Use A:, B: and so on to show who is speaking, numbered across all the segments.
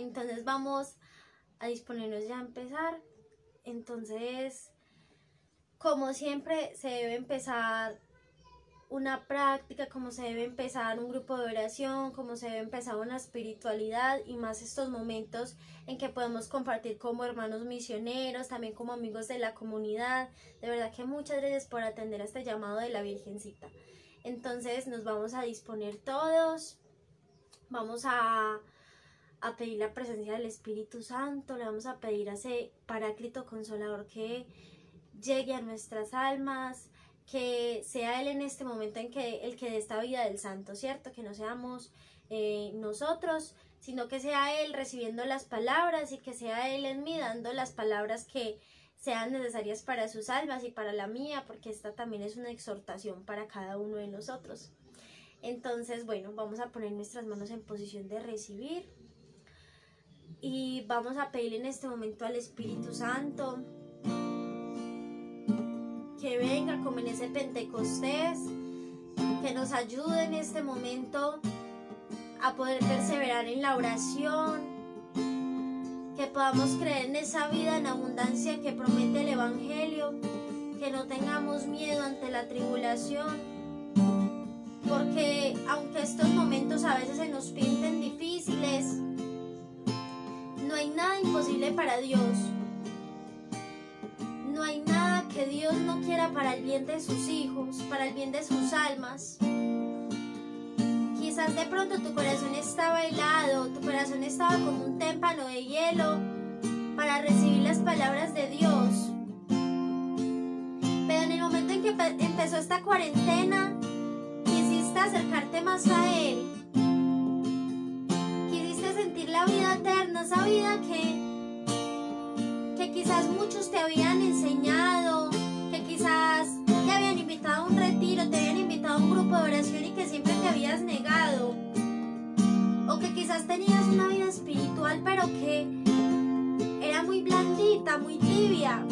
A: Entonces vamos a disponernos ya a empezar. Entonces, como siempre, se debe empezar una práctica, como se debe empezar un grupo de oración, como se debe empezar una espiritualidad, y más estos momentos en que podemos compartir como hermanos misioneros, también como amigos de la comunidad. De verdad que muchas gracias por atender a este llamado de la Virgencita. Entonces nos vamos a disponer todos, vamos a pedir la presencia del Espíritu Santo, le vamos a pedir a ese Paráclito Consolador que llegue a nuestras almas, que sea Él en este momento en que el que dé esta vida del santo, ¿cierto? Que no seamos nosotros, sino que sea Él recibiendo las palabras, y que sea Él en mí dando las palabras que sean necesarias para sus almas y para la mía, porque esta también es una exhortación para cada uno de nosotros. Entonces, bueno, vamos a poner nuestras manos en posición de recibir y vamos a pedirle en este momento al Espíritu Santo que venga como en ese Pentecostés, que nos ayude en este momento a poder perseverar en la oración, que podamos creer en esa vida en abundancia que promete el Evangelio, que no tengamos miedo ante la tribulación, porque aunque estos momentos a veces se nos pinten difíciles, no hay nada imposible para Dios. No hay nada que Dios no quiera para el bien de sus hijos, para el bien de sus almas. Quizás de pronto tu corazón estaba helado, tu corazón estaba como un témpano de hielo para recibir las palabras de Dios. Pero en el momento en que empezó esta cuarentena, quisiste acercarte más a Él. Quisiste sentir la vida eterna, esa vida que quizás muchos te habían enseñado, que quizás te habían invitado a un retiro, te habían invitado a un grupo de oración y que siempre te habías negado, o que quizás tenías una vida espiritual pero que era muy blandita, muy tibia.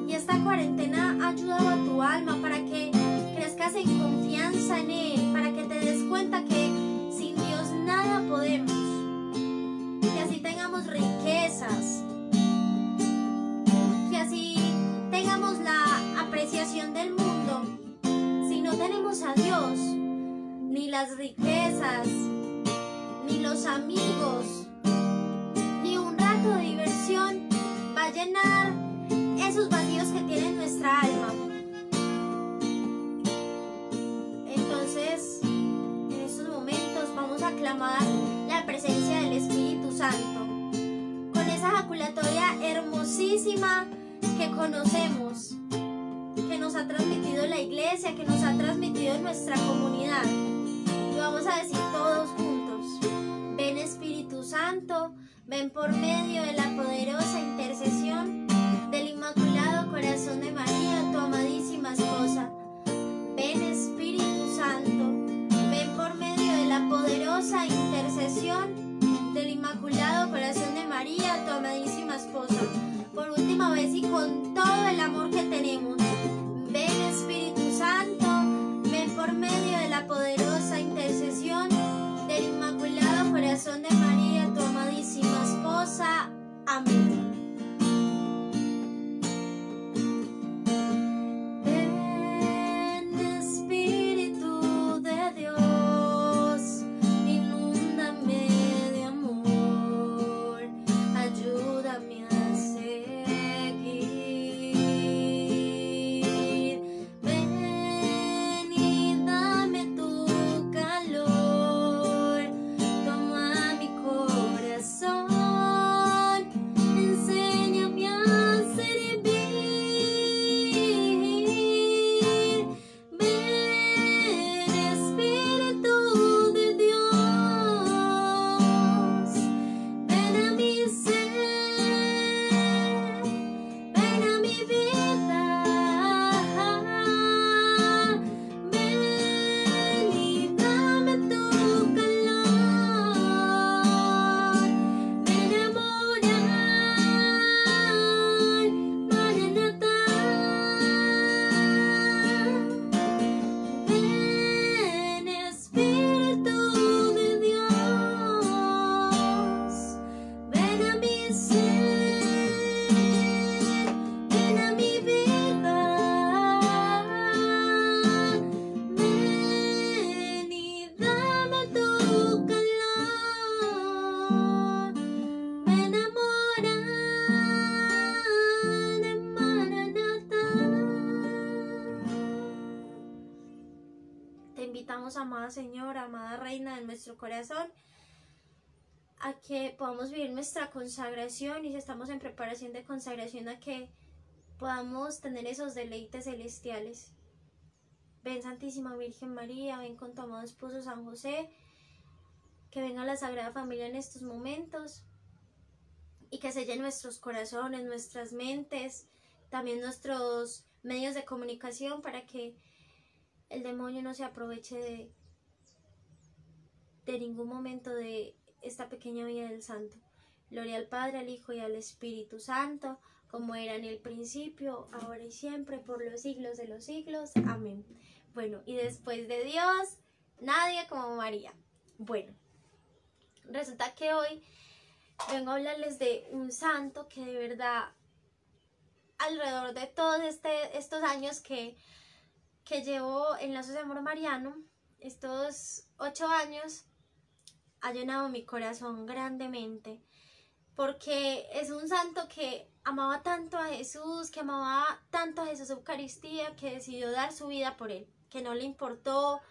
A: Y esta cuarentena ha ayudado a tu alma para que crezcas en confianza en Él, para que te des cuenta que sin Dios nada podemos, que así tengamos riquezas, que así tengamos la apreciación del mundo, si no tenemos a Dios, ni las riquezas, ni los amigos, ni un rato de diversión va a llenar esos vacíos que tiene nuestra alma. Entonces, en estos momentos vamos a clamar la presencia del Espíritu Santo con esa ejaculatoria hermosísima que conocemos, que nos ha transmitido la iglesia, que nos ha transmitido nuestra comunidad. Y vamos a decir todos juntos: ven Espíritu Santo, ven por medio de la poderosa intercesión del Inmaculado Corazón de María, tu amadísima esposa. Ven Espíritu Santo, ven por medio de la poderosa intercesión del Inmaculado Corazón de María, tu amadísima esposa. Por última vez y con todo el amor que tenemos, ven Espíritu Santo, ven por medio de la poderosa intercesión del Inmaculado Corazón de María, tu amadísima esposa. Amén. Enséñame amada Señora, amada Reina de nuestro corazón, a que podamos vivir nuestra consagración, y si estamos en preparación de consagración, a que podamos tener esos deleites celestiales. Ven, Santísima Virgen María, ven con tu amado esposo San José, que venga la Sagrada Familia en estos momentos y que selle nuestros corazones, nuestras mentes, también nuestros medios de comunicación, para que el demonio no se aproveche de ningún momento de esta pequeña vida del santo. Gloria al Padre, al Hijo y al Espíritu Santo, como era en el principio, ahora y siempre, por los siglos de los siglos. Amén. Bueno, y después de Dios, nadie como María. Bueno, resulta que hoy vengo a hablarles de un santo que de verdad, alrededor de todos estos años que llevo en Lazos de Amor Mariano, estos 8 años, ha llenado mi corazón grandemente, porque es un santo que amaba tanto a Jesús, que amaba tanto a Jesús Eucaristía, que decidió dar su vida por él, que no le importó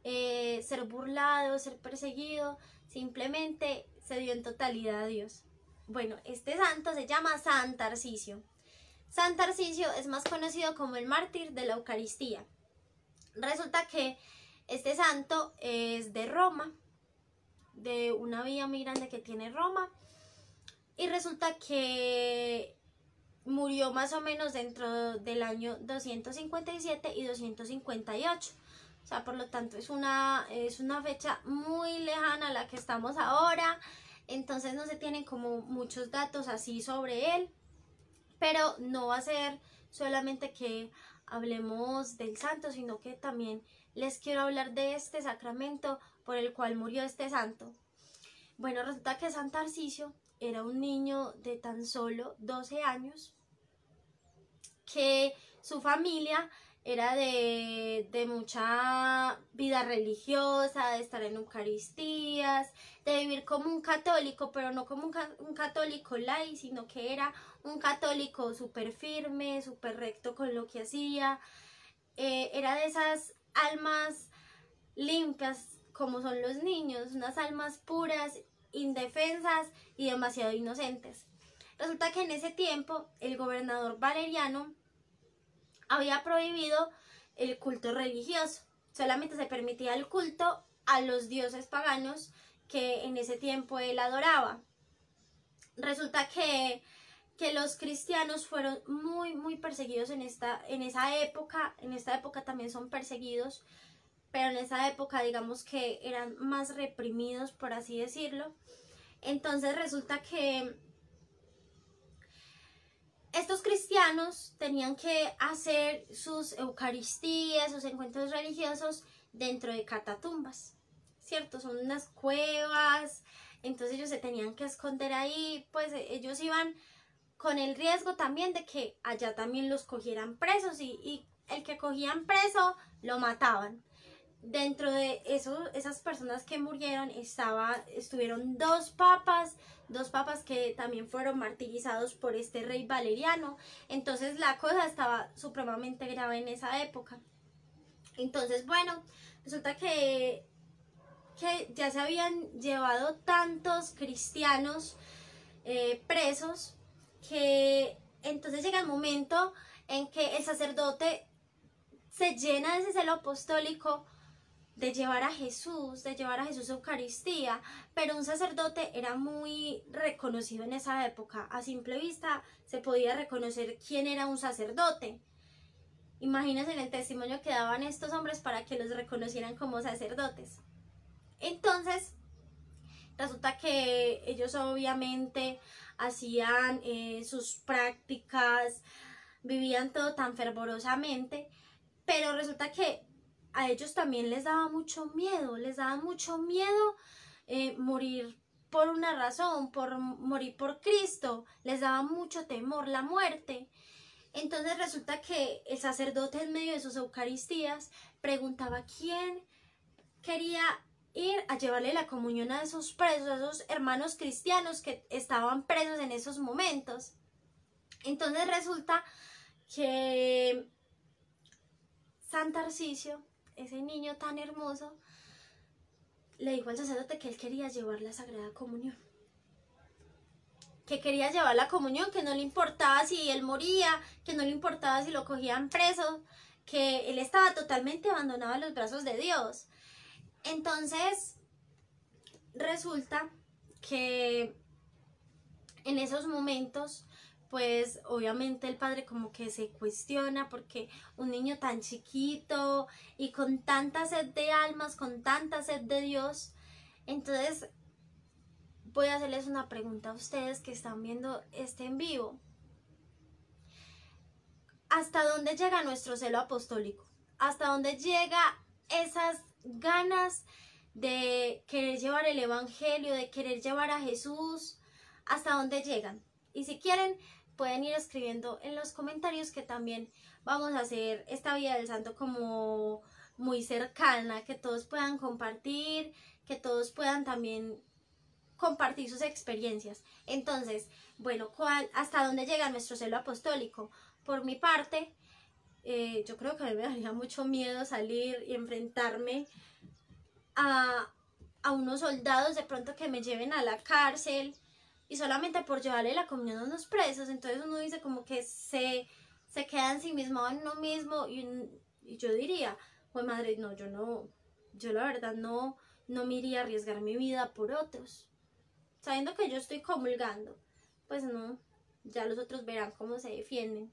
A: ser burlado, ser perseguido, simplemente se dio en totalidad a Dios. Bueno, este santo se llama San Tarcisio. San Tarcisio es más conocido como el mártir de la Eucaristía. Resulta que este santo es de Roma, de una villa muy grande que tiene Roma, y resulta que murió más o menos dentro del año 257 y 258. O sea, por lo tanto es una fecha muy lejana a la que estamos ahora, entonces no se tienen como muchos datos así sobre él, pero no va a ser solamente que hablemos del santo, sino que también les quiero hablar de este sacramento por el cual murió este santo. Bueno, resulta que San Tarcisio era un niño de tan solo 12 años, que su familia era de mucha vida religiosa, de estar en Eucaristías, de vivir como un católico, pero no como un católico light, sino que era un católico súper firme, súper recto con lo que hacía. Era de esas almas limpias como son los niños, unas almas puras, indefensas y demasiado inocentes. Resulta que en ese tiempo el gobernador Valeriano había prohibido el culto religioso. Solamente se permitía el culto a los dioses paganos que en ese tiempo él adoraba. Resulta que los cristianos fueron muy perseguidos en esa época. En esta época también son perseguidos, pero en esa época digamos que eran más reprimidos, por así decirlo. Entonces resulta que estos cristianos tenían que hacer sus eucaristías, sus encuentros religiosos dentro de catatumbas, ¿cierto? Son unas cuevas, entonces ellos se tenían que esconder ahí, pues ellos iban con el riesgo también de que allá también los cogieran presos, y el que cogían preso lo mataban. Dentro de esas personas que murieron estuvieron dos papas que también fueron martirizados por este rey Valeriano. Entonces la cosa estaba supremamente grave en esa época. Entonces, bueno, resulta que ya se habían llevado tantos cristianos presos, que entonces llega el momento en que el sacerdote se llena de ese celo apostólico de llevar a Jesús a Eucaristía, pero un sacerdote era muy reconocido en esa época. A simple vista se podía reconocer quién era un sacerdote. Imagínense en el testimonio que daban estos hombres para que los reconocieran como sacerdotes. Entonces, resulta que ellos obviamente hacían sus prácticas, vivían todo tan fervorosamente, pero resulta que a ellos también les daba mucho miedo, morir por una razón, por morir por Cristo, les daba mucho temor la muerte. Entonces resulta que el sacerdote en medio de sus Eucaristías preguntaba quién quería ir a llevarle la comunión a esos presos, a esos hermanos cristianos que estaban presos en esos momentos. Entonces resulta que San Tarcisio, ese niño tan hermoso, le dijo al sacerdote que él quería llevar la Sagrada Comunión. Que quería llevar la comunión, que no le importaba si él moría, que no le importaba si lo cogían preso, que él estaba totalmente abandonado en los brazos de Dios. Entonces, resulta que en esos momentos, pues obviamente el padre como que se cuestiona porque un niño tan chiquito y con tanta sed de almas, con tanta sed de Dios. Entonces voy a hacerles una pregunta a ustedes que están viendo este en vivo. ¿Hasta dónde llega nuestro celo apostólico? ¿Hasta dónde llega esas ganas de querer llevar el evangelio, de querer llevar a Jesús? ¿Hasta dónde llegan? Y si quieren, pueden ir escribiendo en los comentarios, que también vamos a hacer esta vida del santo como muy cercana, que todos puedan compartir, que todos puedan también compartir sus experiencias. Entonces, bueno, ¿hasta dónde llega nuestro celo apostólico? Por mi parte, yo creo que a mí me daría mucho miedo salir y enfrentarme a unos soldados de pronto que me lleven a la cárcel y solamente por llevarle la comunión a unos presos. Entonces uno dice como que se queda ensimismado en uno mismo y yo diría, pues madre, no, yo la verdad no me iría a arriesgar mi vida por otros, sabiendo que yo estoy comulgando. Pues no, ya los otros verán cómo se defienden.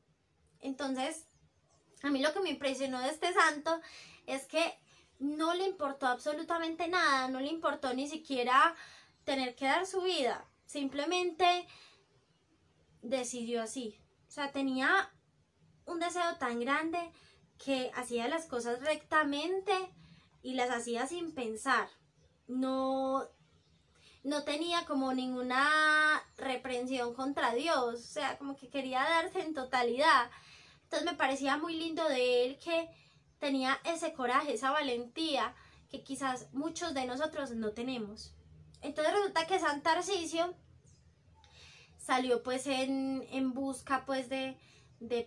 A: Entonces, a mí lo que me impresionó de este santo es que no le importó absolutamente nada, no le importó ni siquiera tener que dar su vida, simplemente decidió así. O sea, tenía un deseo tan grande que hacía las cosas rectamente y las hacía sin pensar. No tenía como ninguna reprensión contra Dios, o sea, como que quería darse en totalidad. Entonces me parecía muy lindo de él que tenía ese coraje, esa valentía que quizás muchos de nosotros no tenemos. Entonces resulta que San Tarcisio salió pues en busca pues de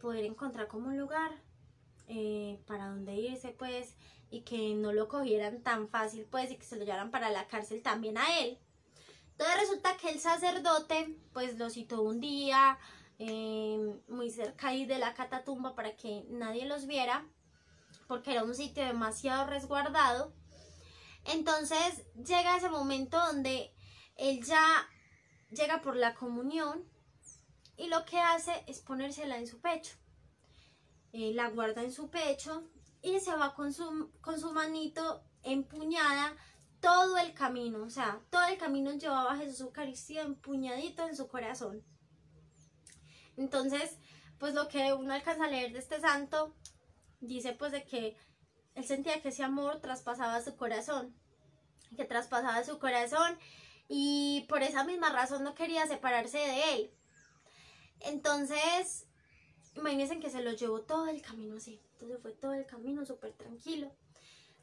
A: poder encontrar como un lugar para donde irse pues, y que no lo cogieran tan fácil pues, y que se lo llevaran para la cárcel también a él. Entonces resulta que el sacerdote pues lo citó un día muy cerca ahí de la catatumba para que nadie los viera, porque era un sitio demasiado resguardado. Entonces llega ese momento donde él ya llega por la comunión y lo que hace es ponérsela en su pecho. La guarda en su pecho y se va con su manito empuñada todo el camino. O sea, todo el camino llevaba a Jesús Eucaristía empuñadito en su corazón. Entonces, pues lo que uno alcanza a leer de este santo dice pues de que él sentía que ese amor traspasaba su corazón, y por esa misma razón no quería separarse de él. Entonces, imagínense que se lo llevó todo el camino así. Entonces fue todo el camino súper tranquilo.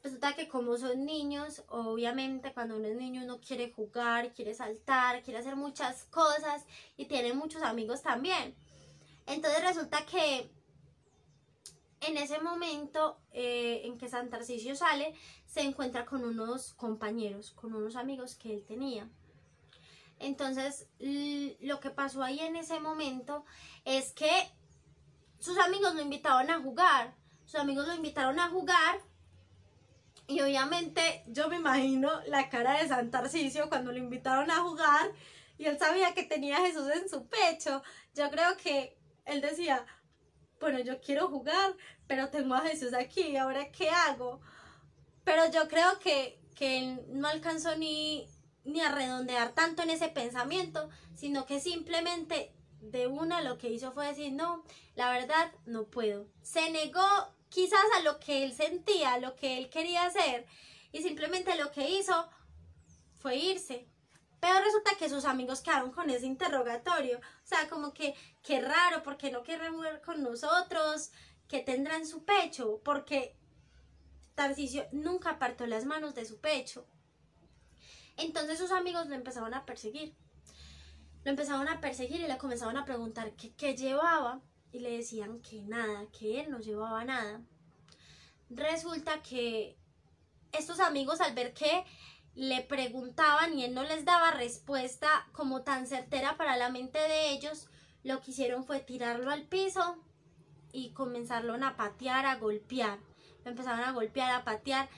A: Resulta que como son niños, obviamente cuando uno es niño uno quiere jugar, quiere saltar, quiere hacer muchas cosas y tiene muchos amigos también. Entonces resulta que en ese momento en que San Tarcisio sale, se encuentra con unos compañeros, con unos amigos que él tenía. Entonces lo que pasó ahí en ese momento es que sus amigos lo invitaron a jugar. Y obviamente yo me imagino la cara de San Tarcisio cuando lo invitaron a jugar y él sabía que tenía a Jesús en su pecho. Yo creo que él decía, bueno, yo quiero jugar, pero tengo a Jesús aquí, ¿ahora qué hago? Pero yo creo que él no alcanzó ni a redondear tanto en ese pensamiento, sino que simplemente de una lo que hizo fue decir, no, la verdad no puedo. Se negó quizás a lo que él sentía, a lo que él quería hacer, y simplemente lo que hizo fue irse. Pero resulta que sus amigos quedaron con ese interrogatorio, o sea, como que qué raro, ¿por qué no quiere jugar con nosotros? ¿Qué tendrá en su pecho? Porque Tarcisio nunca apartó las manos de su pecho. Entonces sus amigos lo empezaron a perseguir. Y le comenzaron a preguntar qué llevaba, y le decían que nada, que él no llevaba nada. Resulta que estos amigos, al ver que le preguntaban y él no les daba respuesta como tan certera para la mente de ellos, lo que hicieron fue tirarlo al piso y comenzarlo a patear, a golpear. Lo empezaron a golpear, a patear.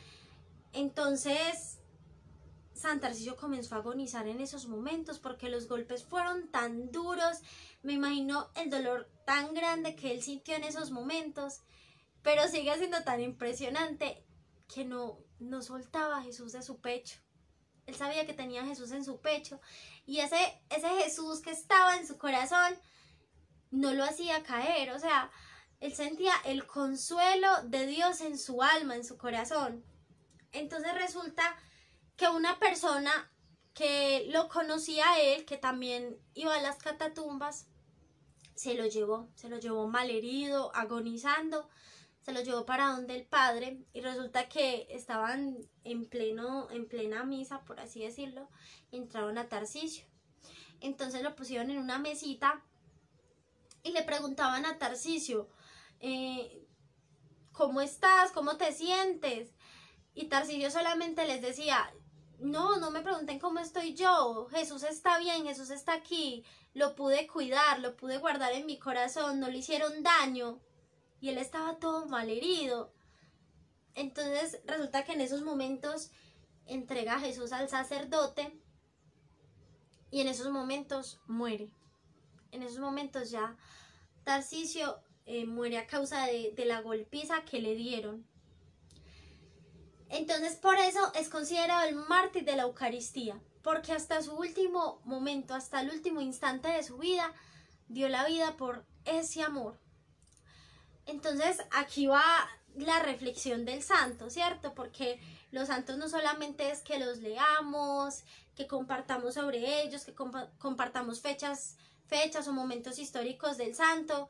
A: Entonces San Tarcisio comenzó a agonizar en esos momentos porque los golpes fueron tan duros. Me imagino el dolor tan grande que él sintió en esos momentos, pero sigue siendo tan impresionante que no soltaba a Jesús de su pecho. Él sabía que tenía a Jesús en su pecho y ese Jesús que estaba en su corazón no lo hacía caer. O sea, él sentía el consuelo de Dios en su alma, en su corazón. Entonces resulta que una persona que lo conocía a él, que también iba a las catatumbas, se lo llevó malherido, agonizando, se lo llevó para donde el padre, y resulta que estaban en plena misa, por así decirlo, y entraron a Tarcisio. Entonces lo pusieron en una mesita y le preguntaban a Tarcisio, ¿cómo estás? ¿Cómo te sientes? Y Tarcisio solamente les decía, no me pregunten cómo estoy yo, Jesús está bien, Jesús está aquí, lo pude cuidar, lo pude guardar en mi corazón, no le hicieron daño. Y él estaba todo malherido. Entonces resulta que en esos momentos entrega a Jesús al sacerdote y en esos momentos muere. En esos momentos ya Tarcisio muere a causa de la golpiza que le dieron. Entonces por eso es considerado el mártir de la Eucaristía, porque hasta su último momento, hasta el último instante de su vida, dio la vida por ese amor. Entonces aquí va la reflexión del santo, ¿cierto? Porque los santos no solamente es que los leamos, que compartamos sobre ellos, que compartamos fechas o momentos históricos del santo,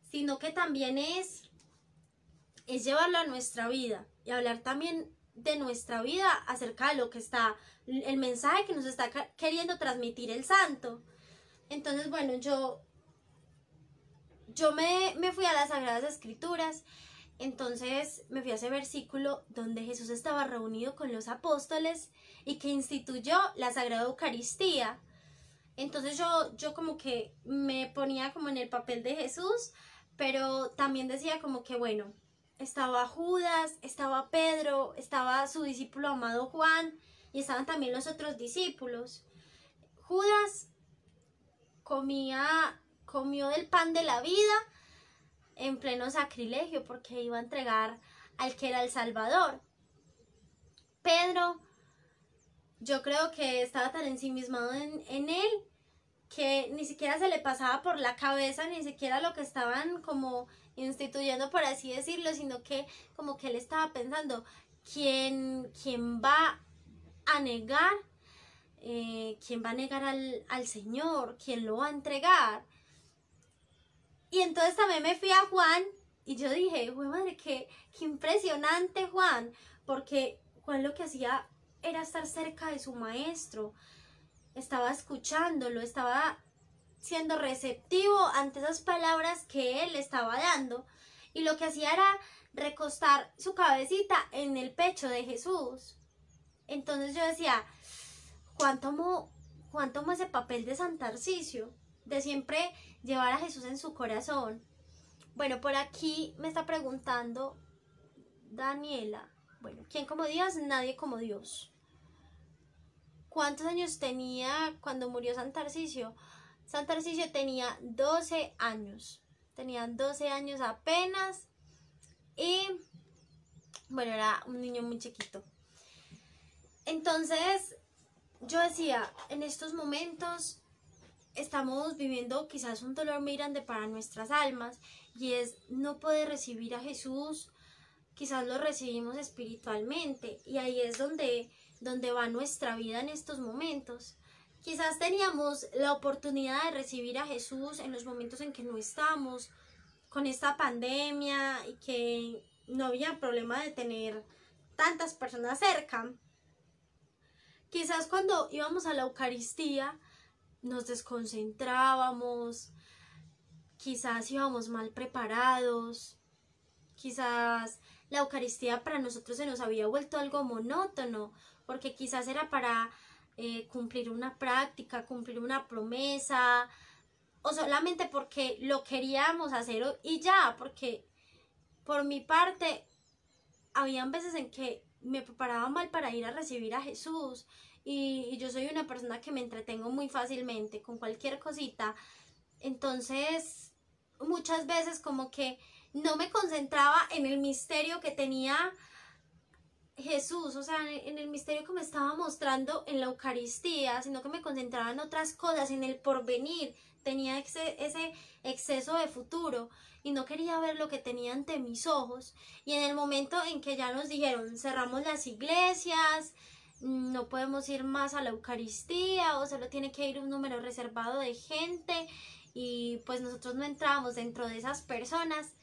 A: sino que también es llevarlo a nuestra vida y hablar también de nuestra vida acerca de lo que está, el mensaje que nos está queriendo transmitir el santo. Entonces, bueno, yo me fui a las Sagradas Escrituras. Entonces me fui a ese versículo donde Jesús estaba reunido con los apóstoles y que instituyó la Sagrada Eucaristía. Entonces yo como que me ponía como en el papel de Jesús, pero también decía como que bueno, estaba Judas, estaba Pedro, estaba su discípulo amado Juan y estaban también los otros discípulos. Judas comió del pan de la vida en pleno sacrilegio porque iba a entregar al que era el Salvador. Pedro, yo creo que estaba tan ensimismado en él que ni siquiera se le pasaba por la cabeza ni siquiera lo que estaban como instituyendo, por así decirlo, sino que como que él estaba pensando, ¿quién va a negar? ¿Quién va a negar al Señor? ¿Quién lo va a entregar? Y entonces también me fui a Juan y yo dije, güey madre, qué impresionante Juan, porque Juan lo que hacía era estar cerca de su maestro, estaba escuchándolo, estaba siendo receptivo ante esas palabras que él estaba dando, y lo que hacía era recostar su cabecita en el pecho de Jesús. Entonces yo decía, Juan tomó ese papel de San Tarcisio, de siempre llevar a Jesús en su corazón. Bueno, por aquí me está preguntando Daniela, bueno, ¿quién como Dios? Nadie como Dios. ¿Cuántos años tenía cuando murió San Tarcisio? San Tarcisio tenía 12 años. Tenía 12 años apenas. Y bueno, era un niño muy chiquito. Entonces, yo decía, en estos momentos estamos viviendo quizás un dolor muy grande para nuestras almas. Y es no poder recibir a Jesús. Quizás lo recibimos espiritualmente. Y ahí es donde va nuestra vida en estos momentos. Quizás teníamos la oportunidad de recibir a Jesús en los momentos en que no estamos con esta pandemia y que no había problema de tener tantas personas cerca. Quizás cuando íbamos a la Eucaristía nos desconcentrábamos, quizás íbamos mal preparados, quizás la Eucaristía para nosotros se nos había vuelto algo monótono, porque quizás era para cumplir una práctica, cumplir una promesa, o solamente porque lo queríamos hacer y ya, porque por mi parte habían veces en que me preparaba mal para ir a recibir a Jesús y yo soy una persona que me entretengo muy fácilmente con cualquier cosita, entonces muchas veces como que no me concentraba en el misterio que tenía Jesús, o sea, en el misterio que me estaba mostrando en la Eucaristía, sino que me concentraba en otras cosas, en el porvenir, tenía ese exceso de futuro y no quería ver lo que tenía ante mis ojos. Y en el momento en que ya nos dijeron, cerramos las iglesias, no podemos ir más a la Eucaristía o solo tiene que ir un número reservado de gente y pues nosotros no entrábamos dentro de esas personas,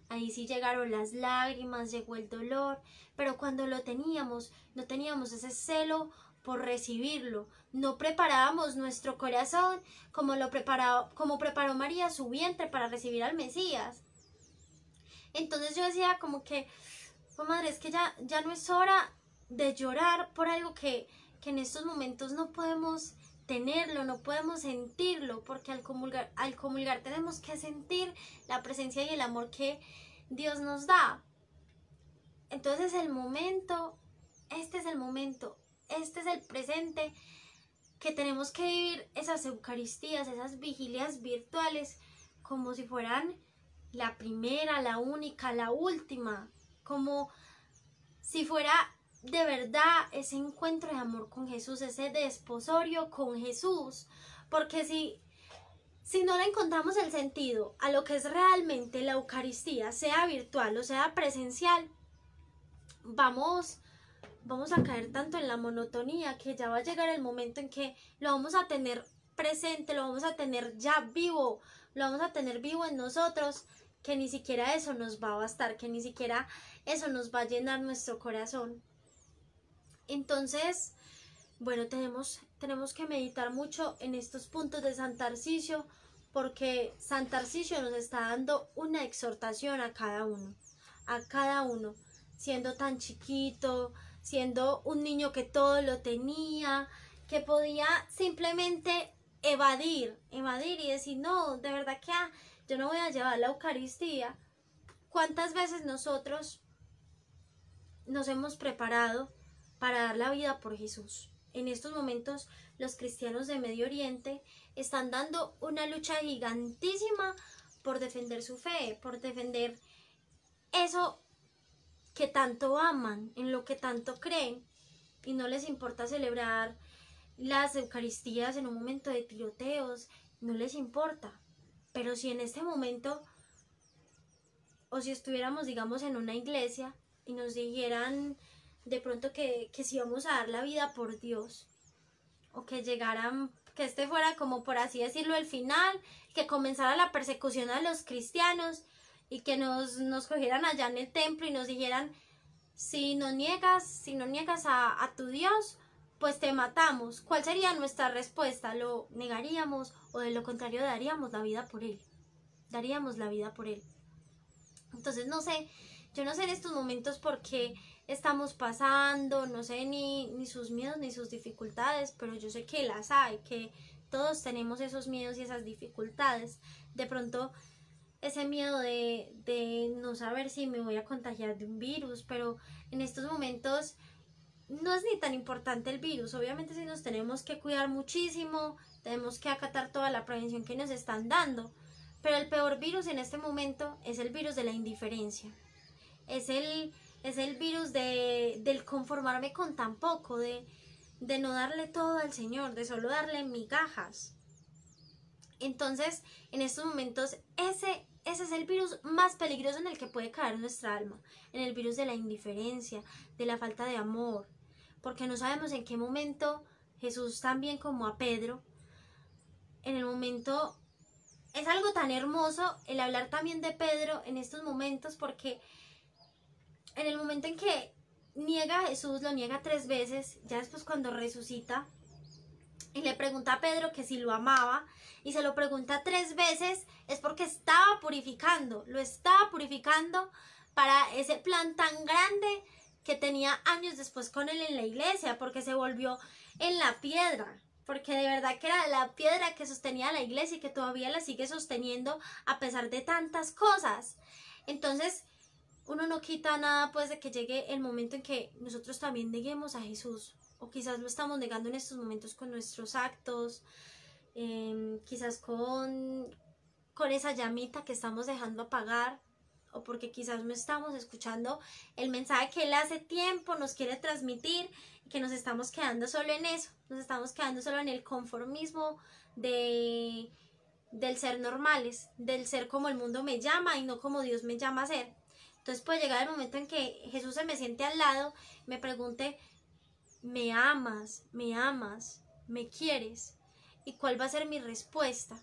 A: ahí sí llegaron las lágrimas, llegó el dolor, pero cuando lo teníamos, no teníamos ese celo por recibirlo, no preparábamos nuestro corazón como preparó María su vientre para recibir al Mesías. Entonces yo decía como que, oh madre, es que ya no es hora de llorar por algo que en estos momentos no podemos tenerlo, no podemos sentirlo, porque al comulgar tenemos que sentir la presencia y el amor que Dios nos da. Entonces el momento, este es el presente que tenemos que vivir esas Eucaristías, esas vigilias virtuales como si fueran la primera, la única, la última, como si fuera de verdad ese encuentro de amor con Jesús, ese desposorio con Jesús, porque si no le encontramos el sentido a lo que es realmente la Eucaristía, sea virtual o sea presencial, vamos a caer tanto en la monotonía que ya va a llegar el momento en que lo vamos a tener presente, lo vamos a tener ya vivo, lo vamos a tener vivo en nosotros, que ni siquiera eso nos va a bastar, que ni siquiera eso nos va a llenar nuestro corazón. Entonces, bueno, tenemos que meditar mucho en estos puntos de San Tarcisio, porque San Tarcisio nos está dando una exhortación a cada uno, siendo tan chiquito, siendo un niño que todo lo tenía, que podía simplemente evadir y decir, no, de verdad que yo no voy a llevar la Eucaristía. ¿Cuántas veces nosotros nos hemos preparado para dar la vida por Jesús? En estos momentos los cristianos de Medio Oriente están dando una lucha gigantísima por defender su fe, por defender eso que tanto aman, en lo que tanto creen, y no les importa celebrar las Eucaristías en un momento de tiroteos, no les importa. Pero si en este momento, o si estuviéramos, digamos, en una iglesia y nos dijeran de pronto que si vamos a dar la vida por Dios, o que llegaran, que este fuera como por así decirlo el final, que comenzara la persecución a los cristianos y que nos cogieran allá en el templo y nos dijeran, si no niegas a tu Dios, pues te matamos. ¿Cuál sería nuestra respuesta? ¿Lo negaríamos o de lo contrario daríamos la vida por él? Daríamos la vida por él. Entonces yo no sé en estos momentos por qué estamos pasando, no sé ni sus miedos ni sus dificultades, pero yo sé que las hay, que todos tenemos esos miedos y esas dificultades. De pronto ese miedo de no saber si me voy a contagiar de un virus, pero en estos momentos no es ni tan importante el virus. Obviamente sí nos tenemos que cuidar muchísimo, tenemos que acatar toda la prevención que nos están dando, pero el peor virus en este momento es el virus de la indiferencia, es el virus del conformarme con tan poco, de no darle todo al Señor, de solo darle migajas. Entonces, en estos momentos, ese es el virus más peligroso en el que puede caer nuestra alma, en el virus de la indiferencia, de la falta de amor, porque no sabemos en qué momento Jesús, también como a Pedro, en el momento, es algo tan hermoso el hablar también de Pedro en estos momentos, porque en el momento en que niega a Jesús, lo niega 3 veces, ya después cuando resucita, y le pregunta a Pedro que si lo amaba, y se lo pregunta 3 veces, es porque lo estaba purificando para ese plan tan grande que tenía años después con él en la iglesia, porque se volvió en la piedra, porque de verdad que era la piedra que sostenía la iglesia y que todavía la sigue sosteniendo a pesar de tantas cosas. Entonces, uno no quita nada pues de que llegue el momento en que nosotros también neguemos a Jesús, o quizás lo estamos negando en estos momentos con nuestros actos, quizás con esa llamita que estamos dejando apagar, o porque quizás no estamos escuchando el mensaje que Él hace tiempo nos quiere transmitir y que nos estamos quedando solo en eso, nos estamos quedando solo en el conformismo del ser normales, del ser como el mundo me llama y no como Dios me llama a ser. Entonces puede llegar el momento en que Jesús se me siente al lado, me pregunte, ¿me amas? ¿Me amas? ¿Me quieres? ¿Y cuál va a ser mi respuesta?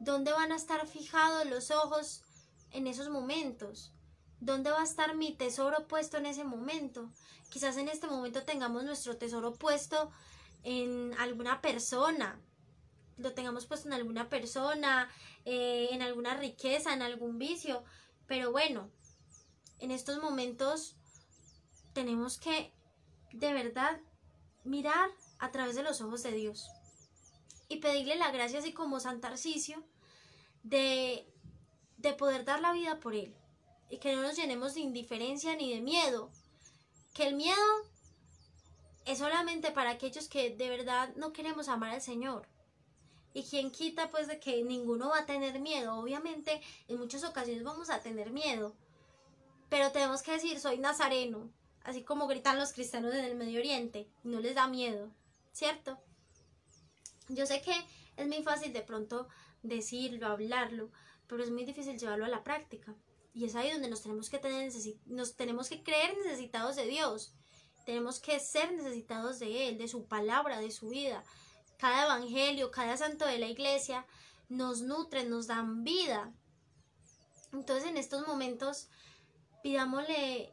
A: ¿Dónde van a estar fijados los ojos en esos momentos? ¿Dónde va a estar mi tesoro puesto en ese momento? Quizás en este momento tengamos nuestro tesoro puesto en alguna persona, lo tengamos puesto en alguna persona, en alguna riqueza, en algún vicio, pero bueno, en estos momentos tenemos que de verdad mirar a través de los ojos de Dios y pedirle la gracia, así como San Tarcisio, de poder dar la vida por Él, y que no nos llenemos de indiferencia ni de miedo, que el miedo es solamente para aquellos que de verdad no queremos amar al Señor. Y quien quita pues de que ninguno va a tener miedo. Obviamente en muchas ocasiones vamos a tener miedo, pero tenemos que decir soy nazareno, así como gritan los cristianos en el Medio Oriente, y no les da miedo, ¿cierto? Yo sé que es muy fácil de pronto decirlo, hablarlo, pero es muy difícil llevarlo a la práctica. Y es ahí donde nos tenemos que creer necesitados de Dios. Tenemos que ser necesitados de Él, de su palabra, de su vida. Cada evangelio, cada santo de la iglesia nos nutren, nos dan vida. Entonces en estos momentos pidámosle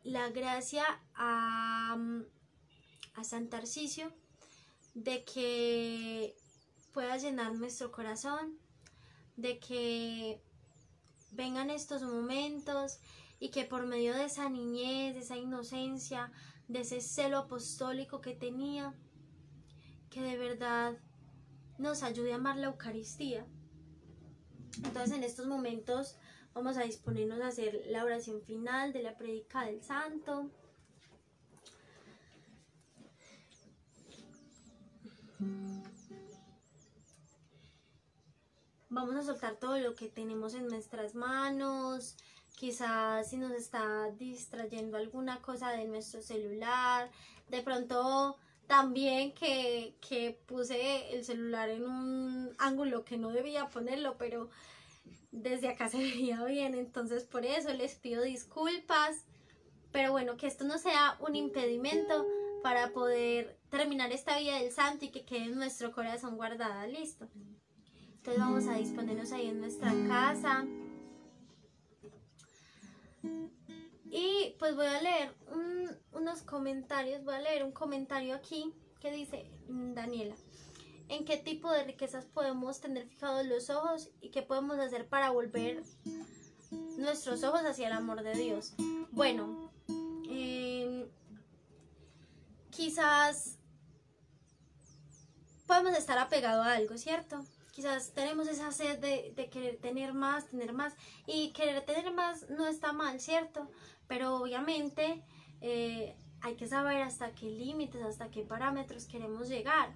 A: la gracia a San Tarcisio de que pueda llenar nuestro corazón, de que vengan estos momentos y que por medio de esa niñez, de esa inocencia, de ese celo apostólico que tenía, que de verdad nos ayude a amar la Eucaristía. Entonces en estos momentos vamos a disponernos a hacer la oración final de la prédica del santo. Vamos a soltar todo lo que tenemos en nuestras manos, quizás si nos está distrayendo alguna cosa de nuestro celular, de pronto también que puse el celular en un ángulo que no debía ponerlo, pero desde acá se veía bien, entonces por eso les pido disculpas, pero bueno, que esto no sea un impedimento para poder terminar esta vida del santo y que quede en nuestro corazón guardada. Listo. Entonces vamos a disponernos ahí en nuestra casa. Y pues voy a leer unos comentarios. Voy a leer un comentario aquí que dice Daniela: ¿en qué tipo de riquezas podemos tener fijados los ojos y qué podemos hacer para volver nuestros ojos hacia el amor de Dios? Bueno, quizás podemos estar apegados a algo, ¿cierto? Quizás tenemos esa sed de querer tener más, y querer tener más no está mal, ¿cierto? Pero obviamente hay que saber hasta qué límites, hasta qué parámetros queremos llegar.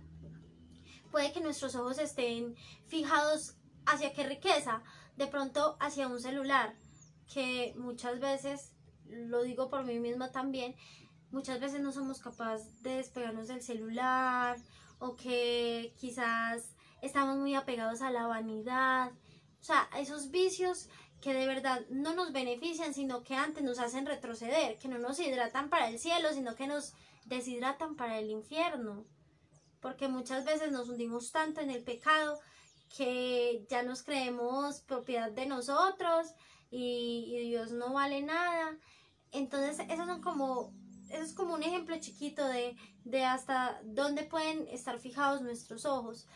A: Puede que nuestros ojos estén fijados hacia qué riqueza, de pronto hacia un celular, que muchas veces, lo digo por mí misma también, muchas veces no somos capaces de despegarnos del celular, o que quizás estamos muy apegados a la vanidad, o sea, a esos vicios que de verdad no nos benefician, sino que antes nos hacen retroceder, que no nos hidratan para el cielo, sino que nos deshidratan para el infierno, porque muchas veces nos hundimos tanto en el pecado que ya nos creemos propiedad de nosotros y Dios no vale nada. Entonces eso es como un ejemplo chiquito de hasta dónde pueden estar fijados nuestros ojos.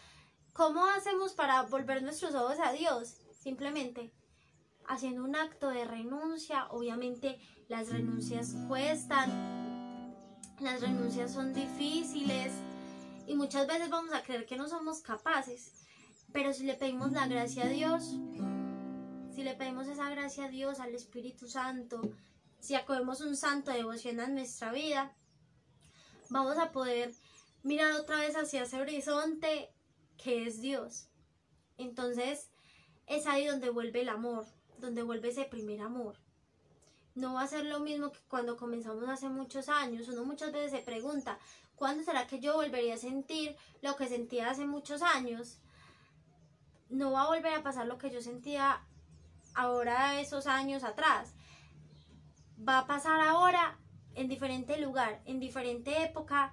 A: ¿Cómo hacemos para volver nuestros ojos a Dios? Simplemente haciendo un acto de renuncia. Obviamente las renuncias cuestan, las renuncias son difíciles y muchas veces vamos a creer que no somos capaces, pero si le pedimos la gracia a Dios, si le pedimos esa gracia a Dios, al Espíritu Santo, si acogemos un santo devoción en nuestra vida, vamos a poder mirar otra vez hacia ese horizonte que es Dios. Entonces es ahí donde vuelve el amor, donde vuelve ese primer amor. No va a ser lo mismo que cuando comenzamos hace muchos años. Uno muchas veces se pregunta, ¿cuándo será que yo volvería a sentir lo que sentía hace muchos años? No va a volver a pasar lo que yo sentía ahora esos años atrás. Va a pasar ahora en diferente lugar, en diferente época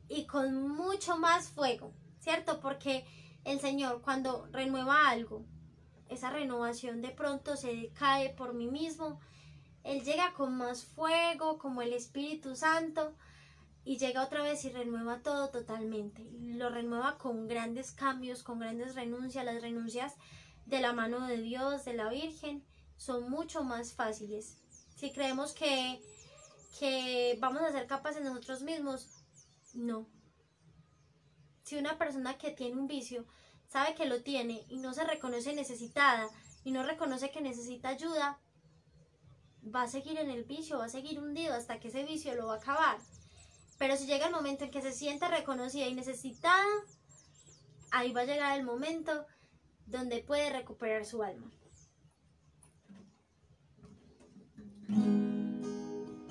A: y con mucho más fuego, ¿cierto? Porque el Señor, cuando renueva algo, esa renovación de pronto se decae por mí mismo. Él llega con más fuego, como el Espíritu Santo, y llega otra vez y renueva todo totalmente. Lo renueva con grandes cambios, con grandes renuncias. Las renuncias de la mano de Dios, de la Virgen, son mucho más fáciles. Si creemos que vamos a ser capaces nosotros mismos, no. Si una persona que tiene un vicio sabe que lo tiene y no se reconoce necesitada y no reconoce que necesita ayuda, va a seguir en el vicio, va a seguir hundido hasta que ese vicio lo va a acabar. Pero si llega el momento en que se siente reconocida y necesitada, ahí va a llegar el momento donde puede recuperar su alma.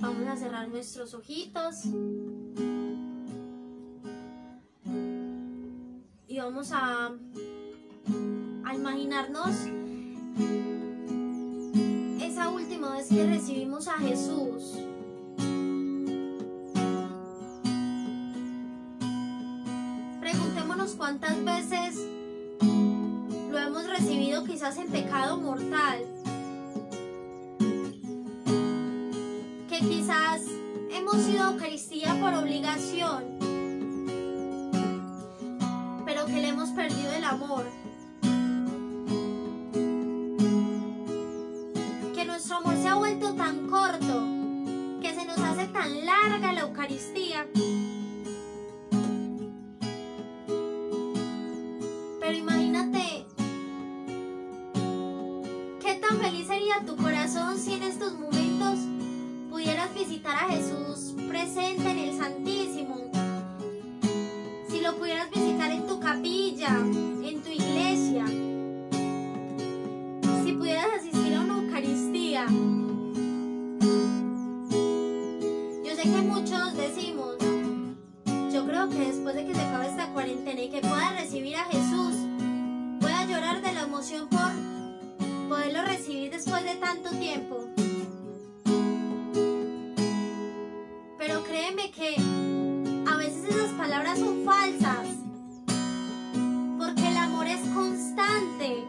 A: Vamos a cerrar nuestros ojitos y vamos a imaginarnos esa última vez que recibimos a Jesús. Preguntémonos cuántas veces lo hemos recibido, quizás en pecado mortal, que quizás hemos ido a Eucaristía por obligación, pero que le hemos perdido el amor, que nuestro amor se ha vuelto tan corto, que se nos hace tan larga la Eucaristía. Pero imagínate qué tan feliz sería tu corazón si en estos momentos pudieras visitar a Jesús presente en el Santísimo, si lo pudieras visitar en tu capilla, en tu iglesia, si pudieras asistir a una Eucaristía. Yo sé que muchos decimos, yo creo que después de que se acabe esta cuarentena y que pueda recibir a Jesús, voy a llorar de la emoción por poderlo recibir después de tanto tiempo. Pero créeme que a veces esas palabras son falsas, porque el amor es constante.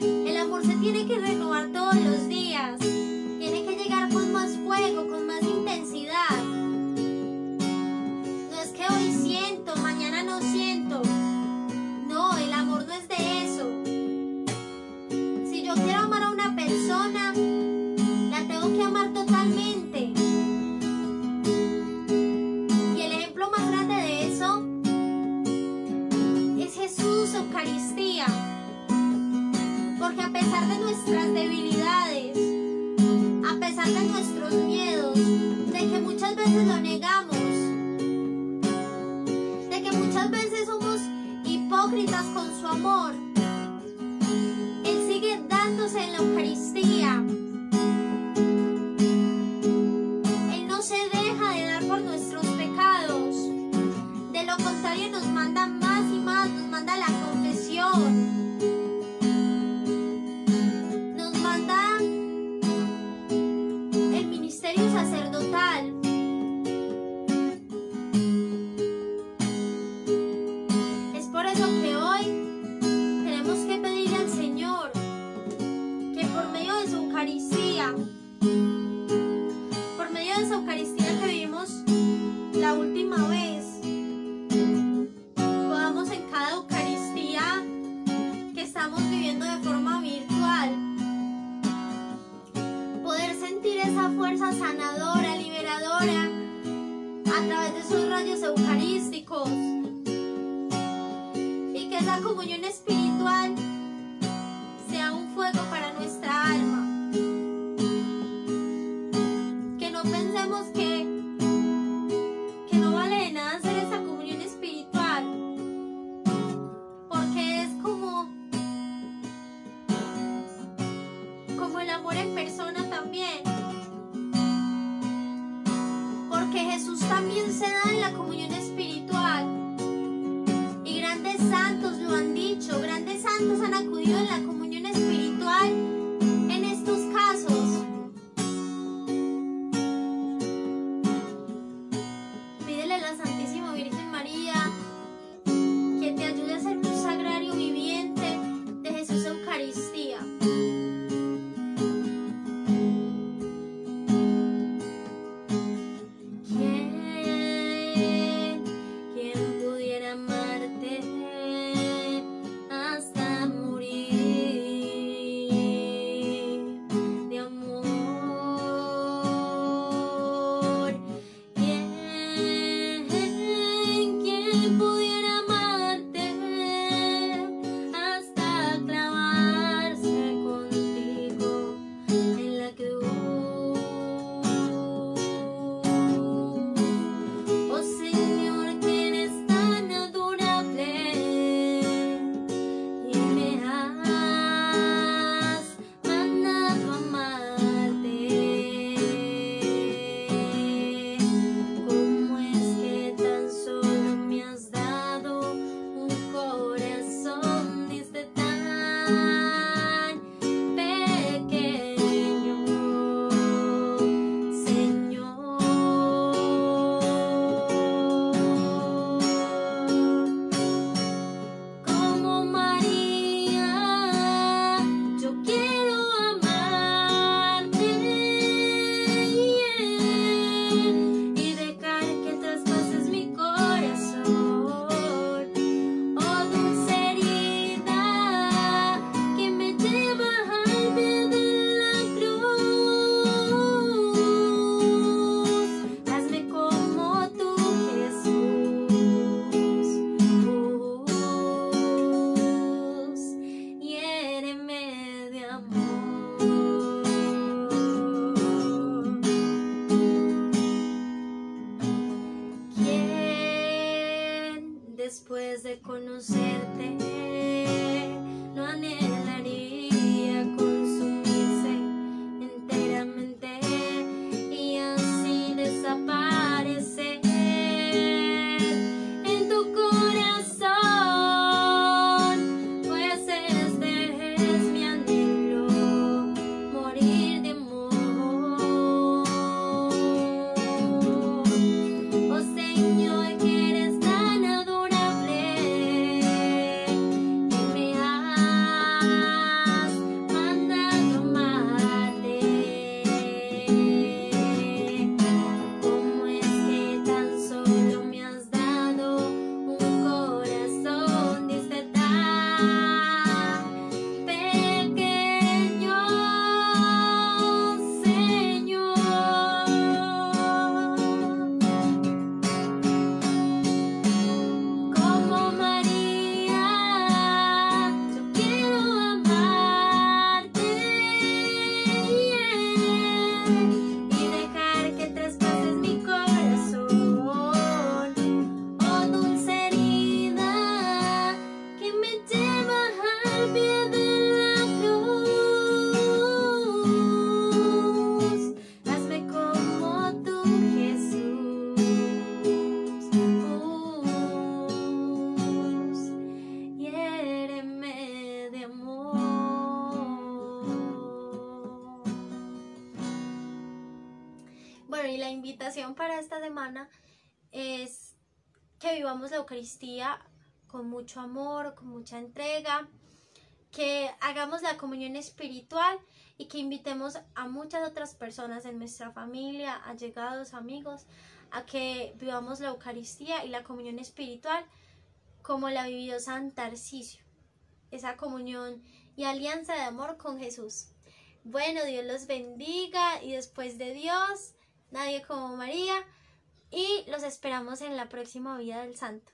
A: El amor se tiene que renovar todos los días, tiene que llegar con más fuego, con más intensidad. No es que hoy siento, mañana no siento. No, el amor no es de eso. Si yo quiero amar a una persona, la tengo que amar totalmente. Y el ejemplo más grande de eso es Jesús, Eucaristía. Porque a pesar de nuestras debilidades, a pesar de nuestros miedos, de que muchas veces lo negamos, de que muchas veces somos hipócritas con su amor, Él sigue dándose en la Eucaristía. Él no se deja de dar por nuestros pecados. De lo contrario nos manda más y más, nos manda la confesión, nos manda el ministerio sacerdotal. Es por eso que hoy tenemos que pedirle al Señor que por medio de su Eucaristía, por medio de esa Eucaristía que vivimos la última vez, podamos en cada Eucaristía sanadora, liberadora, a través de sus rayos eucarísticos. Y que esa comunión espiritual sea un fuego para nuestra alma. Que no pensemos que no vale de nada hacer esa comunión espiritual, porque es como el amor en persona también, porque Jesús también se da en la comunión espiritual, y grandes santos lo han dicho, grandes santos han acudido en la comunión espiritual en estos casos. Pídele a la Santísima Virgen María que te ayude a ser un sagrario viviente de Jesús Eucaristía. ¿Quién pudiera amarte hasta morir de amor? ¿Quién pudiera amarte hasta clavarse contigo en la cruz? Oh Señor, que eres tan adorable y me has mandado amarte. ¿Cómo es que tan solo me has dado un corazón diste tan pequeño, Señor? Como María, yo quiero amarte y dejar que traspases mi corazón. Oh dulce herida que me lleva al pie de la cruz, hazme como tú, Jesús, hiéreme de amor. ¿Quién después de conocerte no anhelaría consumirse enteramente y así desaparecer en tu corazón? Pues este es mi anhelo, morir de amor. Oh Señor, que eres tan adorable y me has mandado amarte. ¿Cómo es que tan solo me has dado un corazón diste tan pequeño, Señor? Como María, yo quiero amarte y dejar que traspases mi corazón. Oh dulce herida que me lleva al pie de la cruz, hazme como tú, Jesús, hiéreme de amor. Bueno, y la invitación para esta semana es que vivamos la Eucaristía con mucho amor, con mucha entrega, que hagamos la comunión espiritual y que invitemos a muchas otras personas en nuestra familia, allegados, amigos, a que vivamos la Eucaristía y la comunión espiritual como la vivió San Tarcisio, esa comunión y alianza de amor con Jesús. Bueno, Dios los bendiga y después de Dios, nadie como María. Y los esperamos en la próxima vida del santo.